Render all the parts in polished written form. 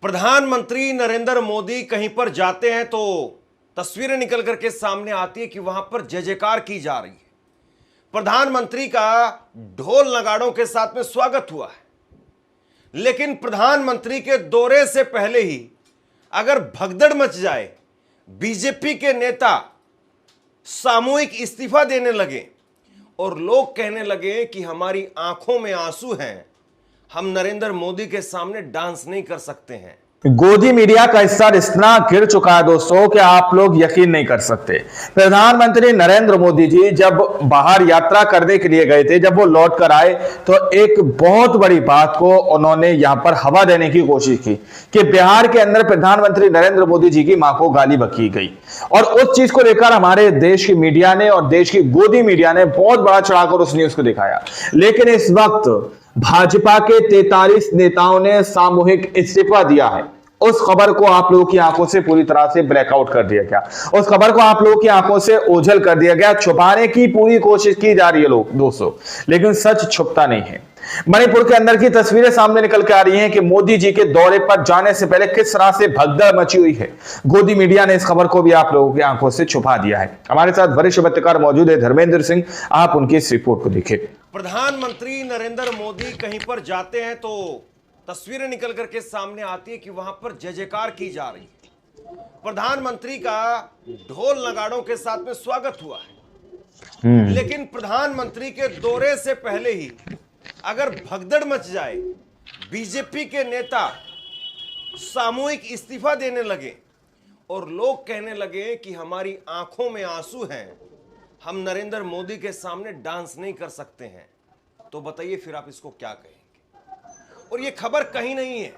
प्रधानमंत्री नरेंद्र मोदी कहीं पर जाते हैं तो तस्वीरें निकल करके सामने आती है कि वहां पर जय जयकार की जा रही है। प्रधानमंत्री का ढोल नगाड़ों के साथ में स्वागत हुआ है, लेकिन प्रधानमंत्री के दौरे से पहले ही अगर भगदड़ मच जाए, बीजेपी के नेता सामूहिक इस्तीफा देने लगे और लोग कहने लगे कि हमारी आंखों में आंसू हैं, हम नरेंद्र मोदी के सामने डांस नहीं कर सकते हैं। गोदी मीडिया का स्तर इतना गिर चुका है दोस्तों कि आप लोग यकीन नहीं कर सकते। प्रधानमंत्री नरेंद्र मोदी जी जब बाहर यात्रा करने के लिए गए थे, जब वो लौट कर आए तो एक बहुत बड़ी बात को उन्होंने यहां पर हवा देने की कोशिश की कि बिहार के अंदर प्रधानमंत्री नरेंद्र मोदी जी की मां को गाली बकी गई, और उस चीज को लेकर हमारे देश की मीडिया ने और देश की गोदी मीडिया ने बहुत बड़ा चढ़ाकर उस न्यूज को दिखाया। लेकिन इस वक्त भाजपा के 43 नेताओं ने सामूहिक इस्तीफा दिया है। उस खबर को आप लोगों की आंखों से पूरी तरह से ब्लैकआउट कर दिया गया, उस खबर को आप लोगों की आंखों से ओझल कर दिया गया, छुपाने की पूरी कोशिश की जा रही है लोग दोस्तों, लेकिन सच छुपता नहीं है। मणिपुर के अंदर की तस्वीरें सामने निकल के आ रही हैं कि मोदी जी के दौरे पर जाने से पहले किस तरह से भगदड़ मची हुई है। गोदी मीडिया ने इस खबर को भी आप लोगों की आंखों से छुपा दिया है। हमारे साथ वरिष्ठ पत्रकार मौजूद है धर्मेंद्र सिंह, आप उनकी इस रिपोर्ट को देखिए। प्रधानमंत्री नरेंद्र मोदी कहीं पर जाते हैं तो तस्वीरें निकल करके सामने आती है कि वहां पर जय जयकार की जा रही है। प्रधानमंत्री का ढोल नगाड़ों के साथ में स्वागत हुआ है, लेकिन प्रधानमंत्री के दौरे से पहले ही अगर भगदड़ मच जाए, बीजेपी के नेता सामूहिक इस्तीफा देने लगे और लोग कहने लगे कि हमारी आंखों में आंसू हैं, हम नरेंद्र मोदी के सामने डांस नहीं कर सकते हैं, तो बताइए फिर आप इसको क्या कहेंगे। और ये खबर कहीं नहीं है,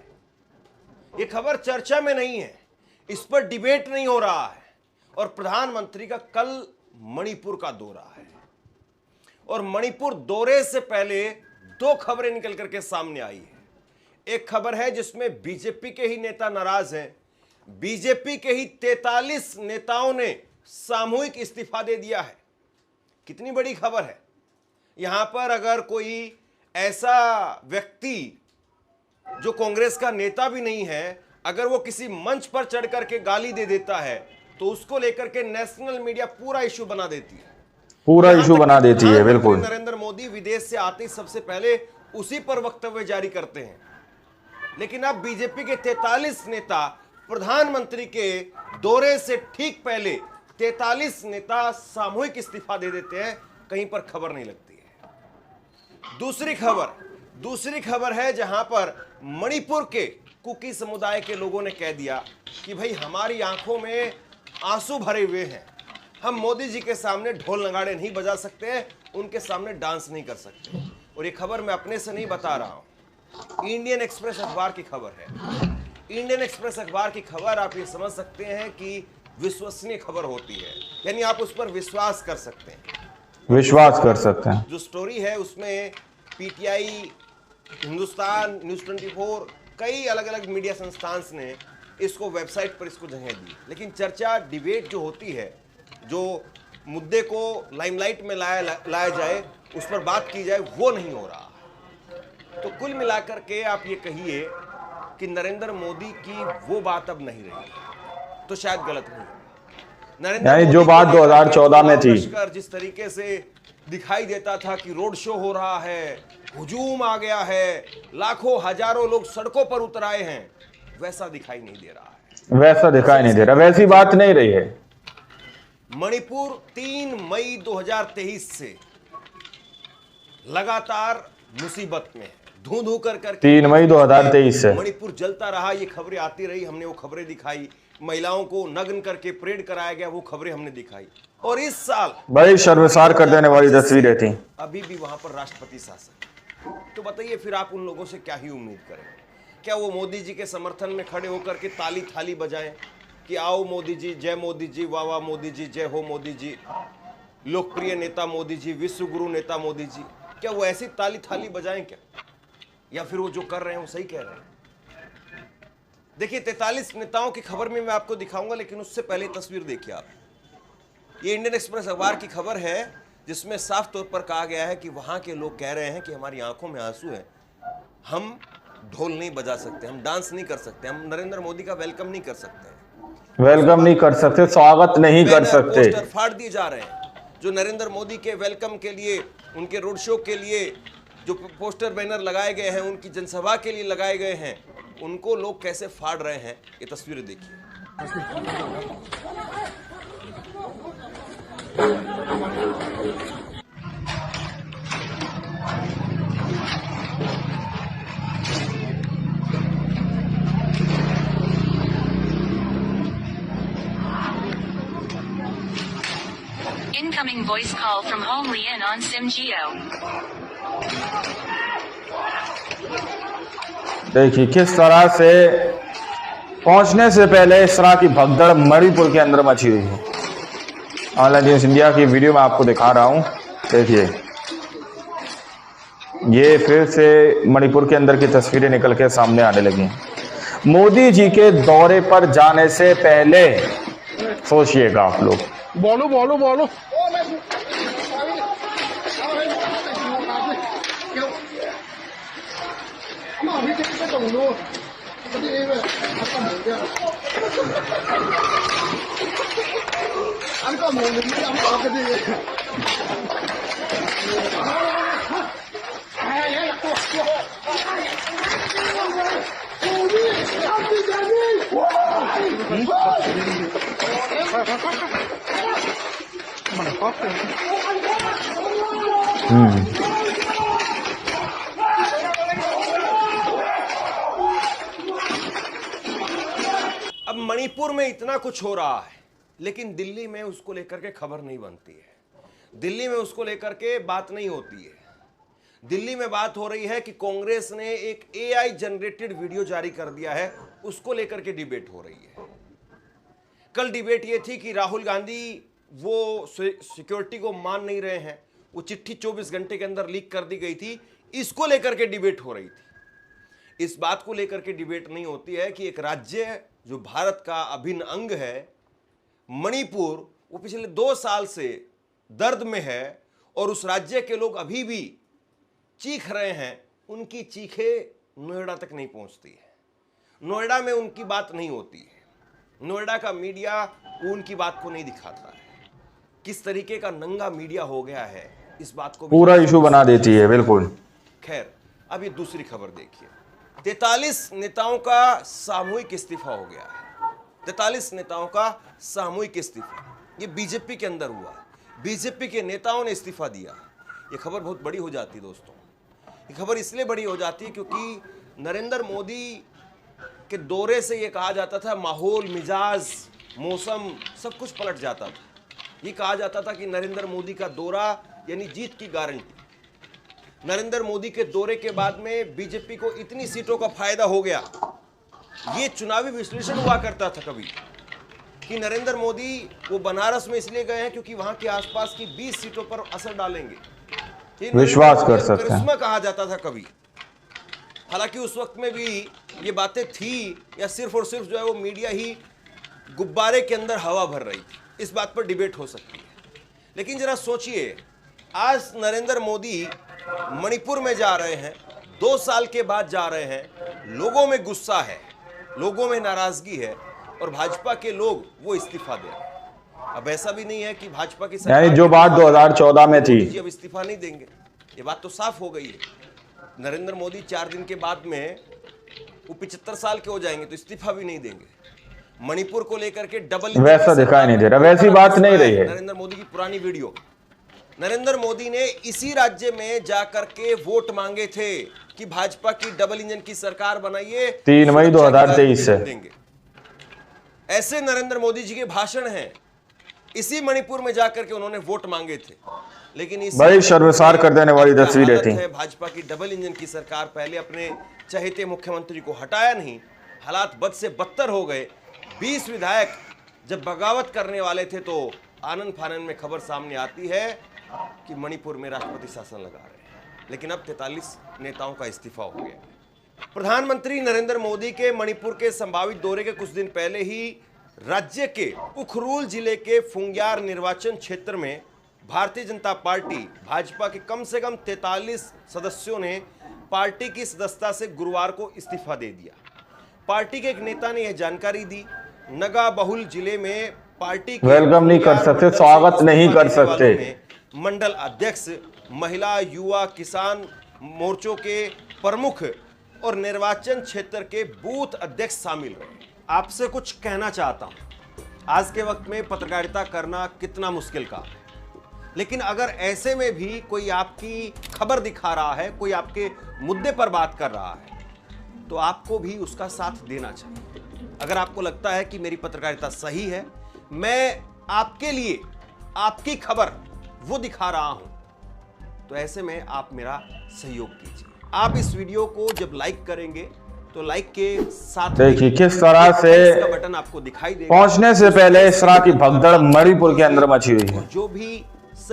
ये खबर चर्चा में नहीं है, इस पर डिबेट नहीं हो रहा है। और प्रधानमंत्री का कल मणिपुर का दौरा है, और मणिपुर दौरे से पहले दो खबरें निकल करके सामने आई है। एक खबर है जिसमें बीजेपी के ही नेता नाराज हैं, बीजेपी के ही 43 नेताओं ने सामूहिक इस्तीफा दे दिया है। कितनी बड़ी खबर है। यहां पर अगर कोई ऐसा व्यक्ति जो कांग्रेस का नेता भी नहीं है, अगर वो किसी मंच पर चढ़ करके गाली दे देता है तो उसको लेकर के नेशनल मीडिया पूरा इशू बना देती है, पूरा इशू बना देती है। बिल्कुल, नरेंद्र मोदी विदेश से आते ही सबसे पहले उसी पर वक्तव्य जारी करते हैं। लेकिन अब बीजेपी के 43 नेता प्रधानमंत्री के दौरे से ठीक पहले 43 नेता सामूहिक इस्तीफा दे देते हैं, कहीं पर खबर नहीं लगती है। दूसरी खबर है जहां पर मणिपुर के कुकी समुदाय के लोगों ने कह दिया कि भाई हमारी आंखों में आंसू भरे हुए हैं, हम मोदी जी के सामने ढोल नगाड़े नहीं बजा सकते, उनके सामने डांस नहीं कर सकते। और ये खबर मैं अपने से नहीं बता रहा हूं, इंडियन एक्सप्रेस अखबार की खबर है। इंडियन एक्सप्रेस अखबार की खबर आप ये समझ सकते हैं कि विश्वसनीय खबर होती है, यानी आप उस पर विश्वास कर सकते हैं। जो स्टोरी है उसमें पीटीआई, हिंदुस्तान, न्यूज़ 24, कई अलग अलग मीडिया संस्थान ने इसको वेबसाइट पर इसको जगह दी, लेकिन चर्चा डिबेट जो होती है, जो मुद्दे को लाइमलाइट में लाया जाए, उस पर बात की जाए, वो नहीं हो रहा। तो कुल मिलाकर के आप ये कहिए कि नरेंद्र मोदी की वो बात अब नहीं रही, तो शायद गलत नहीं। नरेंद्र जो बात 2014 में थी, जिस तरीके से दिखाई देता था कि रोड शो हो रहा है, हुजूम आ गया है, लाखों हजारों लोग सड़कों पर उतर आए हैं, वैसा दिखाई नहीं दे रहा है। वैसी बात नहीं रही है। मणिपुर 3 मई 2023 से लगातार मुसीबत में, धू कर 3 मई 2023 से मणिपुर जलता रहा। ये खबरें आती रही, हमने वो खबरें दिखाई, महिलाओं को नग्न करके परेड कराया गया, वो खबरें हमने दिखाई। और इस साल बड़ी शर्मसार कर देने वाली तस्वीरें थी। अभी भी वहां पर राष्ट्रपति शासन। तो बताइए फिर आप उन लोगों से क्या ही उम्मीद करेंगे? क्या वो मोदी जी के समर्थन में खड़े होकर के ताली थाली बजाएं कि आओ मोदी जी, जय मोदी जी, वाह वाह मोदी जी, जय हो मोदी जी, लोकप्रिय नेता मोदी जी, विश्व गुरु नेता मोदी जी? क्या वो ऐसी ताली थाली बजाएं क्या? या फिर वो जो कर रहे हैं वो सही कह रहे हैं? देखिए 43 नेताओं की खबर में मैं आपको दिखाऊंगा, लेकिन उससे पहले तस्वीर देखिए आप। ये इंडियन एक्सप्रेस अखबार की खबर है जिसमें साफ तौर पर कहा गया है कि वहां के लोग कह रहे हैं कि हमारी आंखों में आंसू हैं, हम ढोल नहीं बजा सकते, हम डांस नहीं कर सकते, हम नरेंद्र मोदी का वेलकम नहीं कर सकते, वेलकम नहीं कर सकते, स्वागत नहीं कर सकते। पोस्टर फाड़ दिए जा रहे हैं जो नरेंद्र मोदी के वेलकम के लिए, उनके रोड शो के लिए जो पोस्टर बैनर लगाए गए हैं, उनकी जनसभा के लिए लगाए गए हैं, उनको लोग कैसे फाड़ रहे हैं, ये तस्वीरें देखिए। Incoming voice call from Hong Lian on Sim Geo. देखिए किस तरह से पहुंचने से पहले इस तरह की भगदड़ मणिपुर के अंदर मची हुई है। ऑनलाइन न्यूज़ इंडिया की वीडियो में आपको दिखा रहा हूं, देखिए ये फिर से मणिपुर के अंदर की तस्वीरें निकल के सामने आने लगी हैं। मोदी जी के दौरे पर जाने से पहले सोचिएगा आप लोग। बोलो बोलो बोलो अब मणिपुर में इतना कुछ हो रहा है, लेकिन दिल्ली में उसको लेकर के खबर नहीं बनती है, दिल्ली में उसको लेकर के बात नहीं होती है। दिल्ली में बात हो रही है कि कांग्रेस ने एक एआई जनरेटेड वीडियो जारी कर दिया है, उसको लेकर के डिबेट हो रही है। कल डिबेट ये थी कि राहुल गांधी वो सिक्योरिटी को मान नहीं रहे हैं, वो चिट्ठी 24 घंटे के अंदर लीक कर दी गई थी, इसको लेकर के डिबेट हो रही थी। इस बात को लेकर के डिबेट नहीं होती है कि एक राज्य जो भारत का अभिन्न अंग है, मणिपुर, वो पिछले 2 साल से दर्द में है और उस राज्य के लोग अभी भी चीख रहे हैं, उनकी चीखें नोएडा तक नहीं पहुंचती है, नोएडा में उनकी बात नहीं होती है, नोएडा का मीडिया उनकी बात को नहीं दिखाता है। किस तरीके का नंगा मीडिया हो गया है, इस बात को पूरा इशू बना देती है। बिल्कुल। खैर, अब ये दूसरी खबर देखिए। 43 नेताओं का सामूहिक इस्तीफा हो गया है। 43 नेताओं का सामूहिक इस्तीफा, ये बीजेपी के अंदर हुआ है, बीजेपी के नेताओं ने इस्तीफा दिया। ये खबर बहुत बड़ी हो जाती है दोस्तों। ये खबर इसलिए बड़ी हो जाती है क्योंकि नरेंद्र मोदी के दौरे से ये कहा जाता था माहौल, मिजाज, मौसम सब कुछ पलट जाता था। ये कहा जाता था कि नरेंद्र मोदी का दौरा यानी जीत की गारंटी। नरेंद्र मोदी के दौरे के बाद में बीजेपी को इतनी सीटों का फायदा हो गया, ये चुनावी विश्लेषण हुआ करता था कभी कि नरेंद्र मोदी वो बनारस में इसलिए गए हैं क्योंकि वहां के आसपास की 20 सीटों पर असर डालेंगे, विश्वास कर सकते हैं, करिश्मा कहा जाता था कभी। हालांकि उस वक्त में भी ये बातें थी या सिर्फ और सिर्फ जो है वो मीडिया ही गुब्बारे के अंदर हवा भर रही थी, इस बात पर डिबेट हो सकती है। लेकिन जरा सोचिए, आज नरेंद्र मोदी मणिपुर में जा रहे हैं, 2 साल के बाद जा रहे हैं, लोगों में गुस्सा है, लोगों में नाराजगी है और भाजपा के लोग वो इस्तीफा दे रहे हैं। अब ऐसा भी नहीं है कि भाजपा की सरकार यानी जो बात 2014 में थी, अब इस्तीफा नहीं देंगे, ये बात तो साफ हो गई है। नरेंद्र मोदी 4 दिन के बाद में वो 75 साल के हो जाएंगे तो इस्तीफा भी नहीं देंगे। मणिपुर को लेकर के डबल वैसा दिखाई नहीं दे रहा, वैसी बात नहीं रही है। नरेंद्र मोदी की पुरानी वीडियो, नरेंद्र मोदी ने इसी राज्य में जाकर के वोट मांगे थे कि भाजपा की डबल इंजन की सरकार बनाइए, 3 मई 2023 से देंगे। ऐसे नरेंद्र मोदी जी के भाषण हैं। इसी मणिपुर में जाकर के उन्होंने वोट मांगे थे, लेकिन इस बड़ी शर्मसार कर देने वाली तस्वीरें थी। भाजपा की डबल इंजन की सरकार पहले अपने चहेते मुख्यमंत्री को हटाया नहीं, हालात बद से बदतर हो गए। 20 विधायक जब बगावत करने वाले थे तो आनंद फानन में खबर सामने आती है कि मणिपुर में राष्ट्रपति शासन लगा रहे हैं, लेकिन अब 43 नेताओं का इस्तीफा हो गया। प्रधानमंत्री नरेंद्र मोदी के मणिपुर के संभावित दौरे के कुछ दिन पहले ही राज्य के उखरूल जिले के फुंग्यार निर्वाचन क्षेत्र में भारतीय जनता पार्टी भाजपा के कम से कम 43 सदस्यों ने पार्टी की सदस्यता से गुरुवार को इस्तीफा दे दिया। पार्टी के एक नेता ने यह जानकारी दी। नगा बहुल जिले में पार्टी के वेलकम नहीं कर सकते, स्वागत नहीं कर सकते। मंडल अध्यक्ष, महिला, युवा, किसान मोर्चों के प्रमुख और निर्वाचन क्षेत्र के बूथ अध्यक्ष शामिल रहे। आपसे कुछ कहना चाहता हूं। आज के वक्त में पत्रकारिता करना कितना मुश्किल काम है, लेकिन अगर ऐसे में भी कोई आपकी खबर दिखा रहा है, कोई आपके मुद्दे पर बात कर रहा है, तो आपको भी उसका साथ देना चाहिए। अगर आपको लगता है कि मेरी पत्रकारिता सही है, मैं आपके लिए आपकी खबर वो दिखा रहा हूं, तो ऐसे में आप मेरा सहयोग कीजिए। आप इस वीडियो को जब लाइक करेंगे तो लाइक के साथ देखिए किस तरह से का बटन आपको दिखाई देगा। पहुंचने से पहले इस तरह की भगदड़ मणिपुर के अंदर मची हुई है। जो भी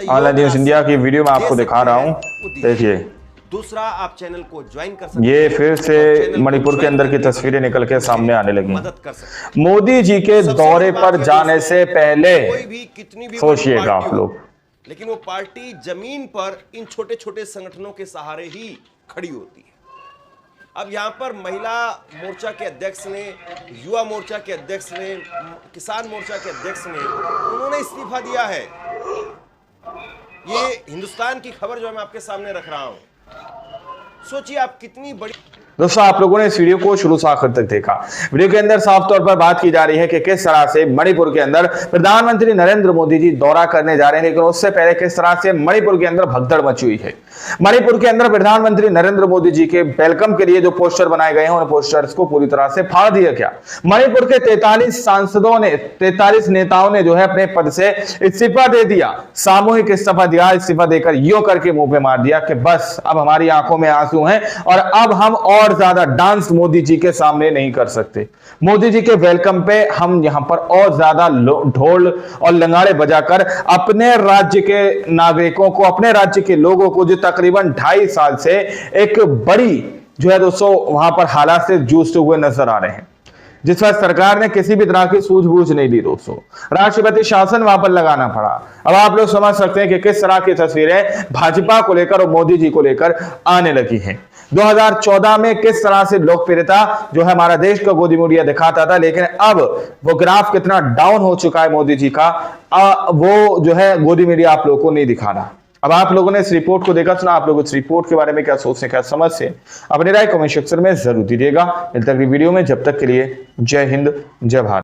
ऑनलाइन न्यूज इंडिया की वीडियो में आपको दिखा रहा हूं, देखिए। दूसरा, आप चैनल को ज्वाइन कर सकते हैं। ये फिर से मणिपुर के अंदर की तस्वीरें निकल के सामने आने लगी। मदद कर सकते। मोदी जी के दौरे पर जाने से पहले कोई भी कितनी भी सोचिएगा आप लोग, लेकिन वो पार्टी जमीन पर इन छोटे छोटे संगठनों के सहारे ही खड़ी होती है। अब यहाँ पर महिला मोर्चा के अध्यक्ष ने, युवा मोर्चा के अध्यक्ष ने, किसान मोर्चा के अध्यक्ष ने, उन्होंने इस्तीफा दिया है। ये हिंदुस्तान की खबर जो मैं आपके सामने रख रहा हूं। सोचिए आप कितनी बड़ी। दोस्तों, आप लोगों ने इस वीडियो को शुरू से आखिर तक देखा। वीडियो के अंदर साफ तौर पर बात की जा रही है कि किस तरह से मणिपुर के अंदर प्रधानमंत्री नरेंद्र मोदी जी दौरा करने जा रहे हैं, लेकिन उससे पहले किस तरह से मणिपुर के अंदर भगदड़ मची हुई है। मणिपुर के अंदर प्रधानमंत्री नरेंद्र मोदी जी के वेलकम के लिए जो पोस्टर बनाए गए हैं, उन पोस्टर्स को पूरी तरह से फाड़ दिया गया। मणिपुर के 43 सांसदों ने, 43 नेताओं ने जो है अपने पद से इस्तीफा दे दिया, सामूहिक इस्तीफा दिया। इस्तीफा देकर यो करके मुंह पे मार दिया कि बस अब हमारी आंखों में आंसू हैं और अब हम और ज्यादा डांस मोदी जी के सामने नहीं कर सकते। मोदी जी के वेलकम पे हम यहां पर और ज्यादा ढोल और लंगाड़े बजाकर अपने राज्य के नागरिकों को, अपने राज्य के लोगों को, जो तकरीबन 2.5 साल से एक बड़ी जो है दोस्तों वहां पर हालात से जूझते हुए नजर आ रहे हैं, जिस पर सरकार ने किसी भी तरह की सूझबूझ नहीं दी दोस्तों। राष्ट्रपति शासन वहां पर लगाना पड़ा। अब आप लोग समझ सकते हैं कि किस तरह की तस्वीरें भाजपा को लेकर और मोदी जी को लेकर आने लगी हैं। 2014 में किस तरह से लोकप्रियता जो है हमारा देश का गोदी मीडिया दिखाता था, लेकिन अब वो ग्राफ कितना डाउन हो चुका है मोदी जी का, वो जो है गोदी मीडिया आप लोगों को नहीं दिखा रहा। अब आप लोगों ने इस रिपोर्ट को देखा, सुना, आप लोग इस रिपोर्ट के बारे में क्या सोचते, क्या समझते, अपनी राय कमेंट सेक्शन में जरूर दीजिएगा। मिलते अगली वीडियो में, जब तक के लिए जय हिंद, जय भारत।